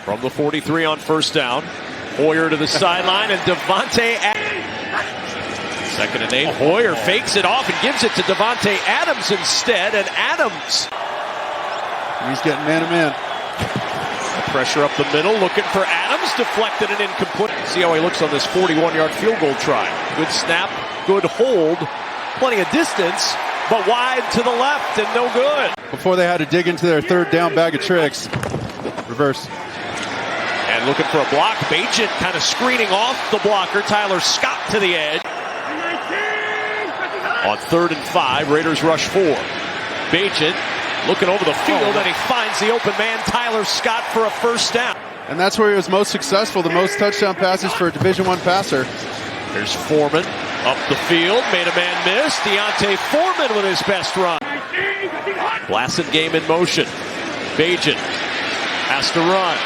From the 43 on first down. Hoyer to the sideline, and Devontae second and 8. Hoyer fakes it off and gives it to Devontae Adams instead, and Adams. He's getting man-to-man. Pressure up the middle, looking for Adams, deflected and incomplete. See how he looks on this 41-yard field goal try. Good snap, good hold, plenty of distance, but wide to the left and no good. Before they had to dig into their third down bag of tricks. Reverse. And looking for a block. Bagent kind of screening off the blocker. Tyler Scott to the edge. On 3rd and 5, Raiders rush 4. Bagent looking over the field, and he finds the open man, Tyler Scott, for a first down. And that's where he was most successful, the most touchdown passes for a Division I passer. Here's Foreman up the field, made a man miss. Deontay Foreman with his best run. Blasted game in motion. Bagent has to run.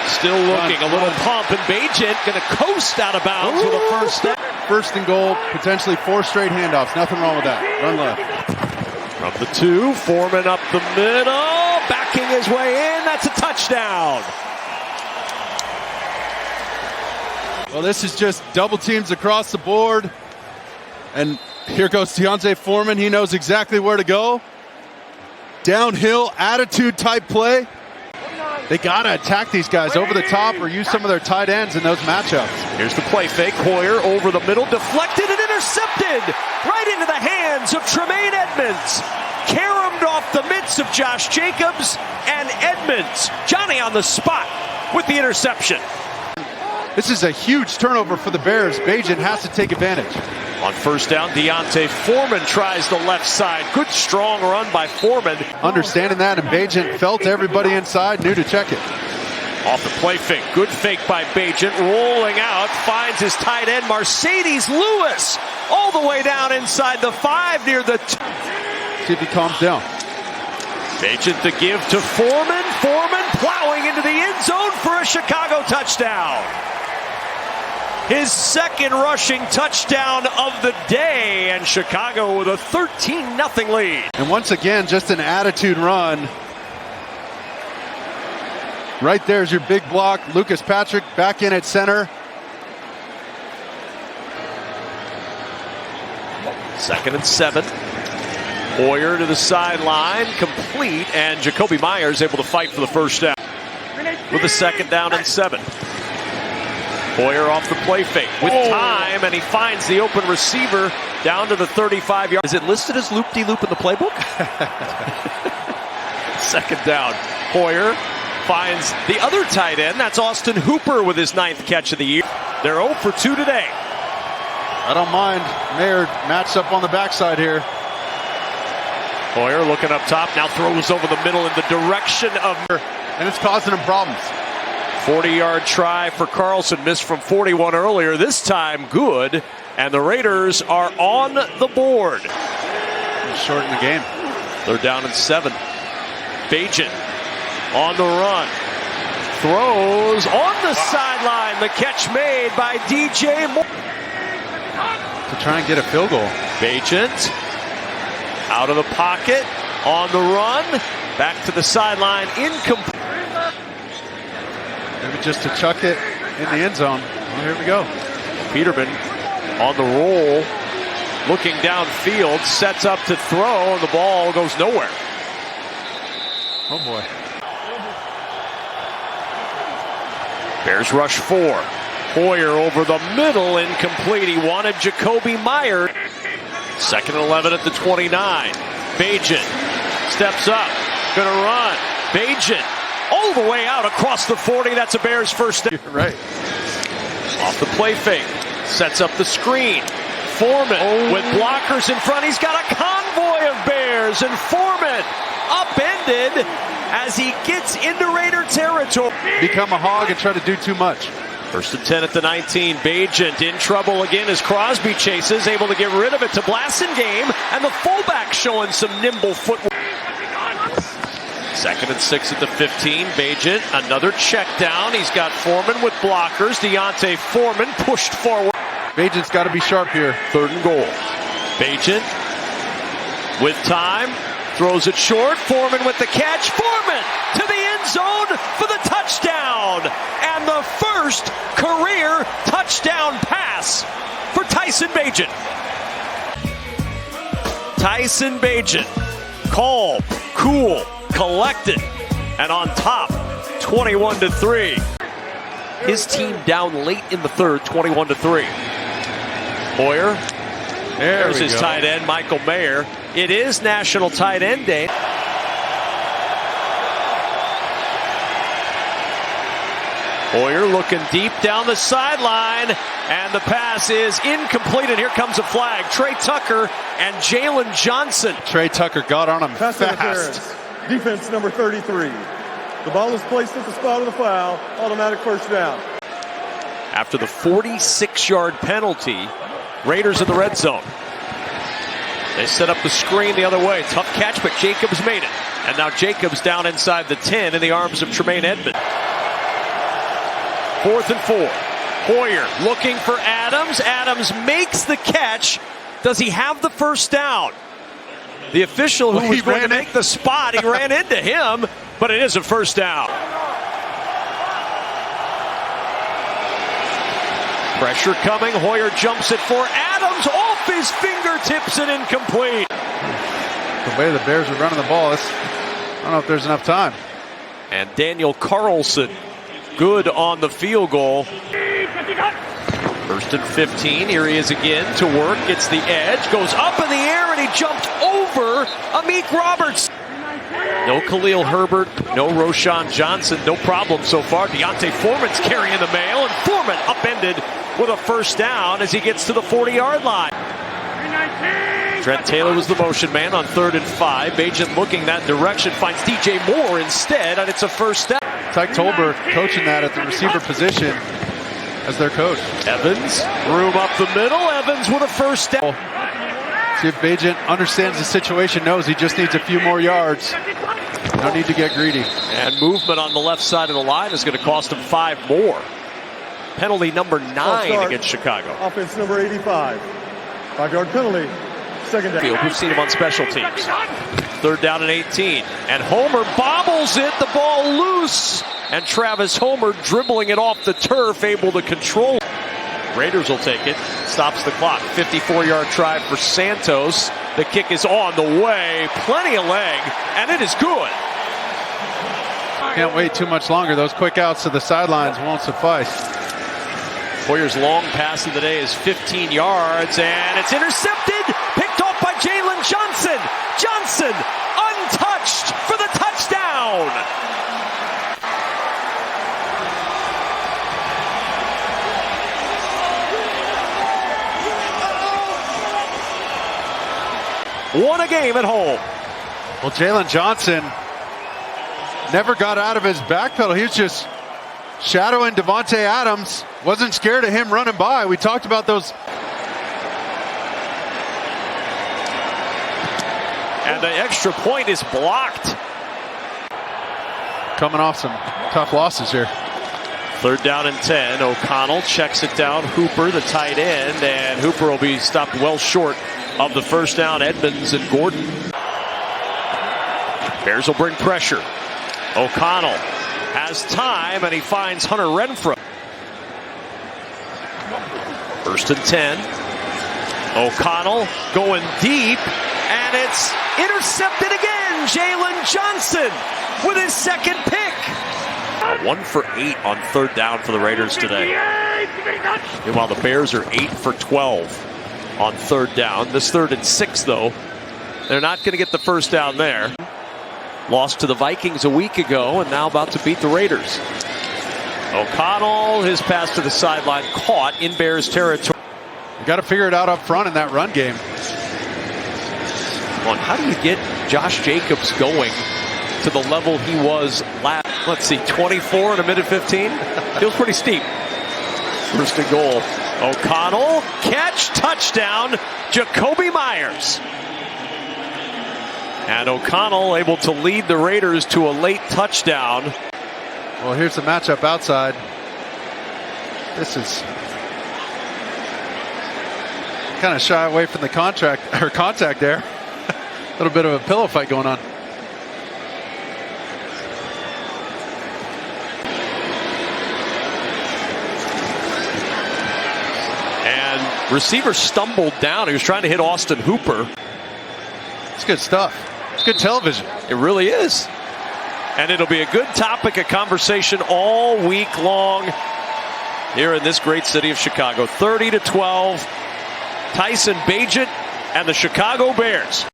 Still looking, a little pump, and Bagent going to coast out of bounds with a first down. First and goal, potentially 4 straight handoffs. Nothing wrong with that. Run left. From the 2, Foreman up the middle, backing his way in. That's a touchdown. Well, this is just double teams across the board. And here goes Deontay Foreman. He knows exactly where to go. Downhill, attitude type play. They got to attack these guys over the top or use some of their tight ends in those matchups. Here's the play fake. Hoyer over the middle, deflected and intercepted right into the hands of Tremaine Edmonds. Caromed off the mitts of Josh Jacobs and Edmonds. Johnny on the spot with the interception. This is a huge turnover for the Bears. Bagent has to take advantage. On first down, Deontay Foreman tries the left side. Good strong run by Foreman. Understanding that, and Bagent felt everybody inside, knew to check it. Off the play fake. Good fake by Bagent. Rolling out, finds his tight end, Mercedes Lewis. All the way down inside the 5 near the... See if he calms down. Bagent to give to Foreman. Foreman plowing into the end zone for a Chicago touchdown. His second rushing touchdown of the day, and Chicago with a 13-0 lead. And once again, just an attitude run. Right there's your big block. Lucas Patrick back in at center. 2nd and 7. Hoyer to the sideline, complete, and Jacoby Myers able to fight for the first down with a 2nd down and 7. Hoyer off the play fake with time, and he finds the open receiver down to the 35-yard. Is it listed as loop-de-loop in the playbook? 2nd down. Hoyer finds the other tight end. That's Austin Hooper with his 9th catch of the year. They're 0 for 2 today. I don't mind. Mayer matched up on the backside here. Hoyer looking up top, now throws over the middle in the direction of... And it's causing him problems. 40-yard try for Carlson, missed from 41 earlier. This time good, and the Raiders are on the board. Shorten the game. 3rd down and 7. Bagent on the run. Throws on the sideline. The catch made by DJ Moore. To try and get a field goal. Bagent out of the pocket, on the run, back to the sideline, incomplete. Maybe just to chuck it in the end zone. Well, here we go. Peterman on the roll, looking downfield, sets up to throw, and the ball goes nowhere. Oh boy. Bears rush 4. Hoyer over the middle, incomplete. He wanted Jacoby Myers. 2nd and 11 at the 29. Bagent steps up, gonna run. Bagent all the way out across the 40. That's a Bears first down. You're right. Off the play fake, sets up the screen. Foreman with blockers in front. He's got a convoy of Bears, and Foreman upended as he gets into Raider territory. Become a hog and try to do too much. 1st and 10 at the 19. Bagent in trouble again as Crosby chases, able to get rid of it to Blasingame, and the fullback showing some nimble footwork. 2nd and 6 at the 15. Bagent, another check down. He's got Foreman with blockers. Deontay Foreman pushed forward. Bagent's got to be sharp here. 3rd and goal. Bagent with time, throws it short. Foreman with the catch. Foreman to the end zone for the touchdown. Bagent. Tyson Bagent, calm, cool, collected, and on top, 21-3. His team down late in the third, 21-3. Hoyer, there's his tight end, Michael Mayer. It is National Tight End Day. Hoyer looking deep down the sideline, and the pass is incomplete, and here comes a flag. Trey Tucker and Jalen Johnson. Trey Tucker got on him Pass fast. Defense number 33. The ball is placed at the spot of the foul. Automatic first down. After the 46-yard penalty, Raiders in the red zone. They set up the screen the other way. Tough catch, but Jacobs made it. And now Jacobs down inside the 10 in the arms of Tremaine Edmonds. 4th and 4. Hoyer looking for Adams. Adams makes the catch. Does he have the first down? The official who was going to make the spot, he ran into him, but it is a first down. Pressure coming. Hoyer jumps it for Adams. Off his fingertips and incomplete. The way the Bears are running the ball, I don't know if there's enough time. And Daniel Carlson, good on the field goal. 1st and 15. Here he is again to work. Gets the edge. Goes up in the air, and he jumped over Amik Roberts. No Khalil Herbert. No Roschon Johnson. No problem so far. Deontay Foreman's carrying the mail, and Foreman upended with a first down as he gets to the 40-yard line. Trent Taylor was the motion man on 3rd and 5. Bagent looking that direction, finds DJ Moore instead, and it's a first down. Tyke Tolbert coaching that at the receiver position as their coach. Evans, room up the middle. Evans with a first down. See if Bagent understands the situation, knows he just needs a few more yards. No need to get greedy. And movement on the left side of the line is going to cost him 5 more. Penalty number 9 against Chicago. Offense number 85. 5-yard penalty. Second down. We've seen him on special teams. 3rd down and 18. And Homer bobbles it. The ball loose. And Travis Homer dribbling it off the turf, able to control it. Raiders will take it. Stops the clock. 54-yard try for Santos. The kick is on the way. Plenty of leg. And it is good. Can't wait too much longer. Those quick outs to the sidelines won't suffice. Hoyer's long pass of the day is 15 yards, and it's intercepted. Picked off by Jalen Johnson. Johnson untouched for the touchdown. Won a game at home. Well, Jalen Johnson never got out of his back pedal. He was just shadowing Davante Adams. Wasn't scared of him running by. We talked about those. And the extra point is blocked. Coming off some tough losses here. 3rd down and 10. O'Connell checks it down. Hooper, the tight end, and Hooper will be stopped well short of the first down. Edmonds and Gordon. Bears will bring pressure. O'Connell has time, and he finds Hunter Renfrow. 1st and 10. O'Connell going deep, and it's intercepted again. Jalen Johnson with his second pick. 1 for 8 on 3rd down for the Raiders today. Meanwhile, the Bears are 8 for 12 on 3rd down. This 3rd and 6, though, they're not going to get the first down there. Lost to the Vikings a week ago, and now about to beat the Raiders. O'Connell, his pass to the sideline, caught in Bears territory. You got to figure it out up front in that run game. On how do you get Josh Jacobs going to the level he was last? Let's see, 24 in a minute 15. Feels pretty steep. 1st and goal. O'Connell, catch, touchdown, Jakobi Meyers. And O'Connell able to lead the Raiders to a late touchdown. Well, here's the matchup outside. This is kind of shy away from the contact there. A little bit of a pillow fight going on. And Receiver stumbled down. He was trying to hit Austin Hooper. It's good stuff. It's good television. It really is. And it'll be a good topic of conversation all week long here in this great city of Chicago. 30-12. Tyson Bagent and the Chicago Bears